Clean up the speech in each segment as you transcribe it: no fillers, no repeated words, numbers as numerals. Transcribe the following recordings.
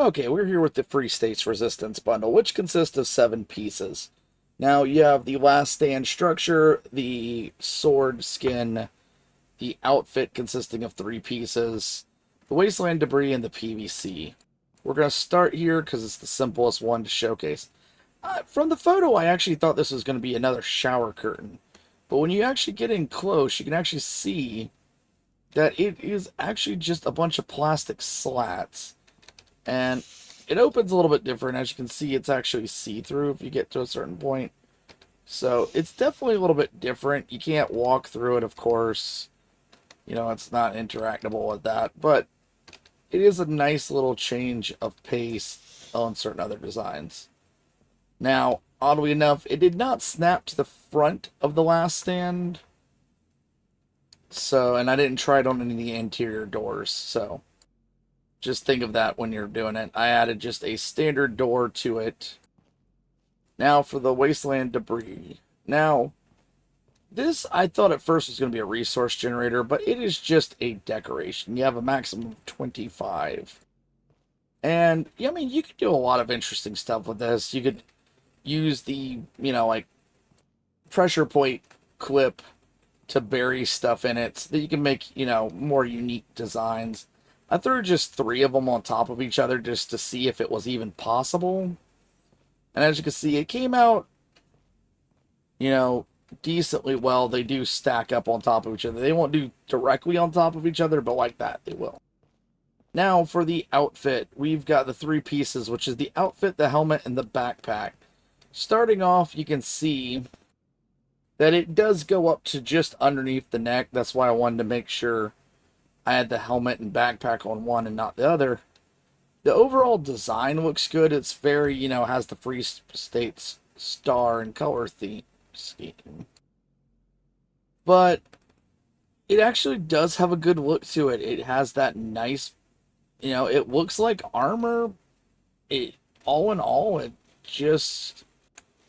Okay, we're here with the Free States Resistance bundle, which consists of 7 pieces. Now, you have the last stand structure, the sword skin, the outfit consisting of 3 pieces, the Wasteland Debris, and the PVC. We're going to start here because it's the simplest one to showcase. From the photo, I actually thought this was going to be another shower curtain. But when you actually get in close, you can actually see that it is actually just a bunch of plastic slats. And it opens a little bit different. As you can see, it's actually see-through if you get to a certain point. So it's definitely a little bit different. You can't walk through it, of course. You know, it's not interactable with that. But it is a nice little change of pace on certain other designs. Now, oddly enough, it did not snap to the front of the last stand. So, and I didn't try it on any of the interior doors. So, just think of that when you're doing it. I added just a standard door to it. Now for the Wasteland Debris. Now, this I thought at first was going to be a resource generator, but it is just a decoration. You have a maximum of 25. And, I mean, you could do a lot of interesting stuff with this. You could use the, like pressure plate clip to bury stuff in it so that you can make, more unique designs. I threw just 3 of them on top of each other just to see if it was even possible. And as you can see, it came out, decently well. They do stack up on top of each other. They won't do directly on top of each other, but like that, they will. Now, for the outfit, we've got the 3 pieces, which is the outfit, the helmet, and the backpack. Starting off, you can see that it does go up to just underneath the neck. That's why I wanted to make sure I had the helmet and backpack on one and not the other. The overall design looks good. It's very, has the Free States star and color theme scheme. But it actually does have a good look to it. It has that nice, it looks like armor. All in all, it just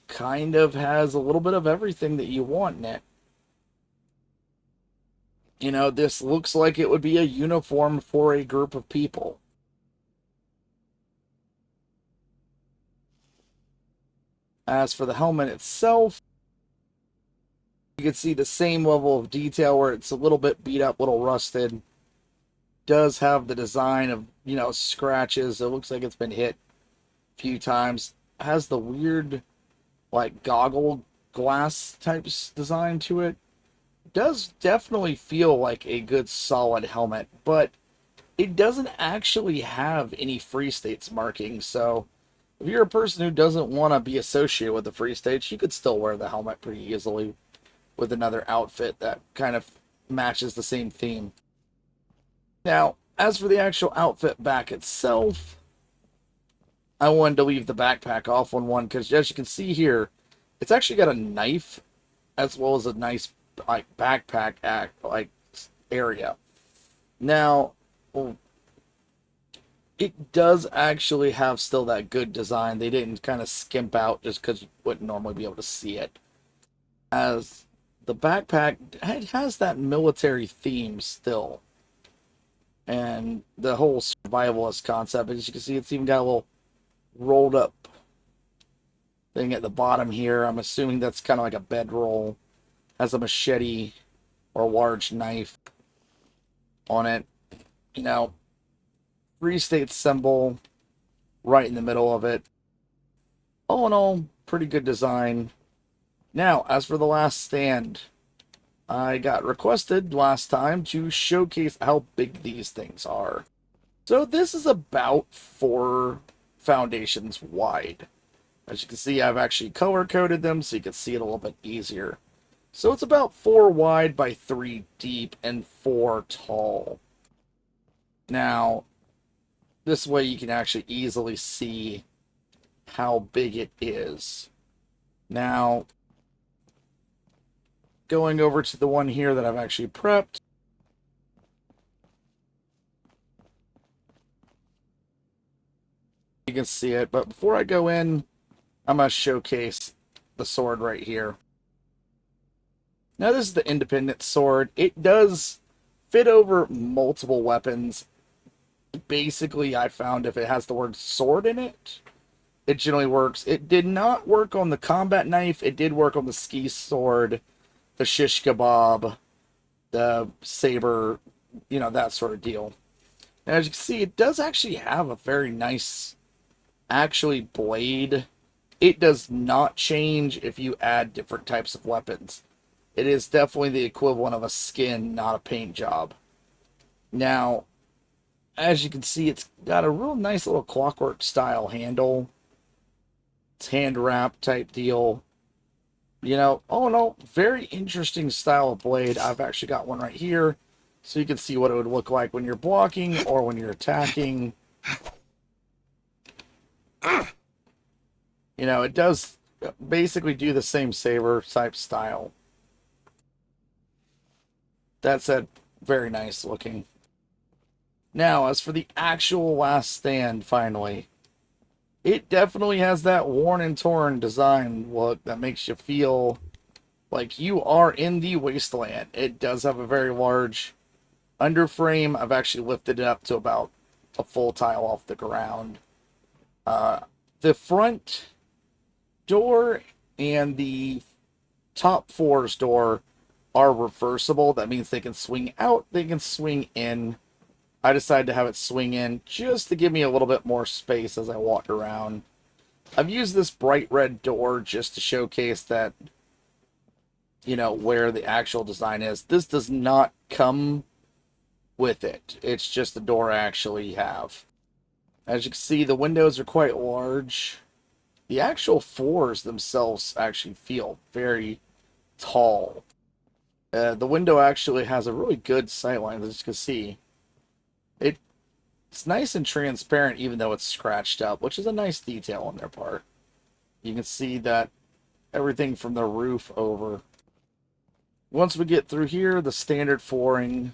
kind of has a little bit of everything that you want in it. This looks like it would be a uniform for a group of people. As for the helmet itself, you can see the same level of detail where it's a little bit beat up, a little rusted. Does have the design of, scratches. It looks like it's been hit a few times. Has the weird, like, goggle glass type design to it. Does definitely feel like a good solid helmet, but it doesn't actually have any Free States markings. So if you're a person who doesn't want to be associated with the Free States, you could still wear the helmet pretty easily with another outfit that kind of matches the same theme. Now, as for the actual outfit back itself, I wanted to leave the backpack off on one because, as you can see here, it's actually got a knife as well as a nice backpack area. Now, it does actually have still that good design. They didn't kind of skimp out just because you wouldn't normally be able to see it. As the backpack, it has that military theme still. And the whole survivalist concept, as you can see, it's even got a little rolled up thing at the bottom here. I'm assuming that's kind of like a bedroll. Has a machete or a large knife on it. Free State symbol right in the middle of it. All in all, pretty good design. Now, as for the last stand, I got requested last time to showcase how big these things are. So this is about 4 foundations wide. As you can see, I've actually color-coded them so you can see it a little bit easier. So it's about 4 wide by 3 deep and 4 tall. Now, this way you can actually easily see how big it is. Now, going over to the one here that I've actually prepped. You can see it, but before I go in, I'm going to showcase the sword right here. Now, this is the independent sword. It does fit over multiple weapons. basically, I found if it has the word sword in it, it generally works. It did not work on the combat knife. It did work on the ski sword, the shish kebab, the saber, that sort of deal. And as you can see, it does actually have a very nice, actually, blade. It does not change if you add different types of weapons. It is definitely the equivalent of a skin, not a paint job. Now, as you can see, it's got a real nice little clockwork style handle. It's hand wrap type deal. All in all, very interesting style of blade. I've actually got one right here, so you can see what it would look like when you're blocking or when you're attacking. It does basically do the same saber type style. That said, very nice looking. Now, as for the actual last stand, finally, it definitely has that worn and torn design look that makes you feel like you are in the wasteland. It does have a very large underframe. I've actually lifted it up to about a full tile off the ground. The front door and the top floor's door are reversible. That means they can swing out, they can swing in. I decided to have it swing in just to give me a little bit more space as I walk around. I've used this bright red door just to showcase that, where the actual design is. This does not come with it. It's just the door I actually have. As you can see, the windows are quite large. The actual floors themselves actually feel very tall. The window actually has a really good sightline, as you can see. It's nice and transparent, even though it's scratched up, which is a nice detail on their part. You can see that everything from the roof over. Once we get through here, the standard flooring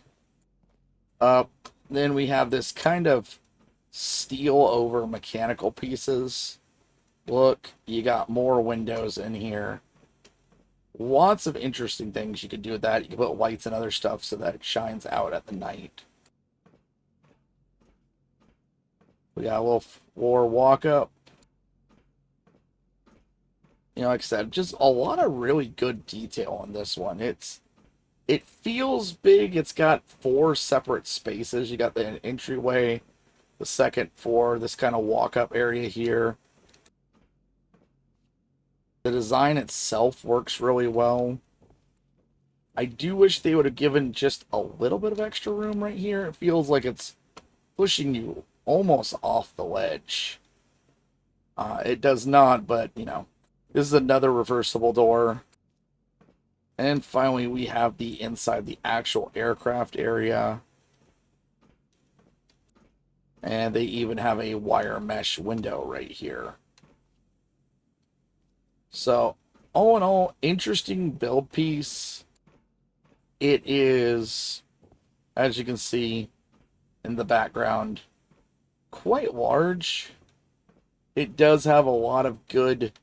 up, then we have this kind of steel over mechanical pieces. Look, you got more windows in here. Lots of interesting things you could do with that. You can put lights and other stuff so that it shines out at the night. We got a little floor walk up. Like I said, just a lot of really good detail on this one. It feels big. It's got 4 separate spaces. You got the entryway, the second floor, this kind of walk up area here. The design itself works really well. I do wish they would have given just a little bit of extra room right here. It feels like it's pushing you almost off the ledge. It does not, but, this is another reversible door. And finally, we have the inside, the actual aircraft area. And they even have a wire mesh window right here. So, all in all, interesting build piece. It is, as you can see in the background, quite large. It does have a lot of good,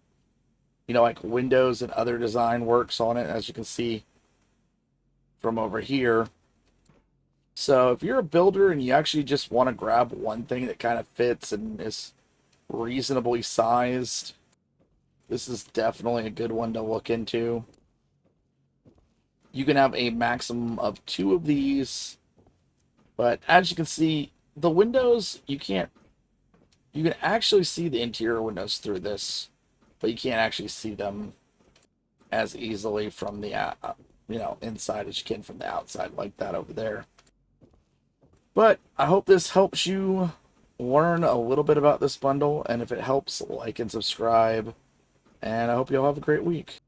like windows and other design works on it, as you can see from over here. So if you're a builder and you actually just want to grab one thing that kind of fits and is reasonably sized, this is definitely a good one to look into. You can have a maximum of 2 of these, but as you can see, the windows, you can actually see the interior windows through this, but you can't actually see them as easily from the inside as you can from the outside, like that over there. But I hope this helps you learn a little bit about this bundle, and if it helps, like and subscribe, and I hope you all have a great week.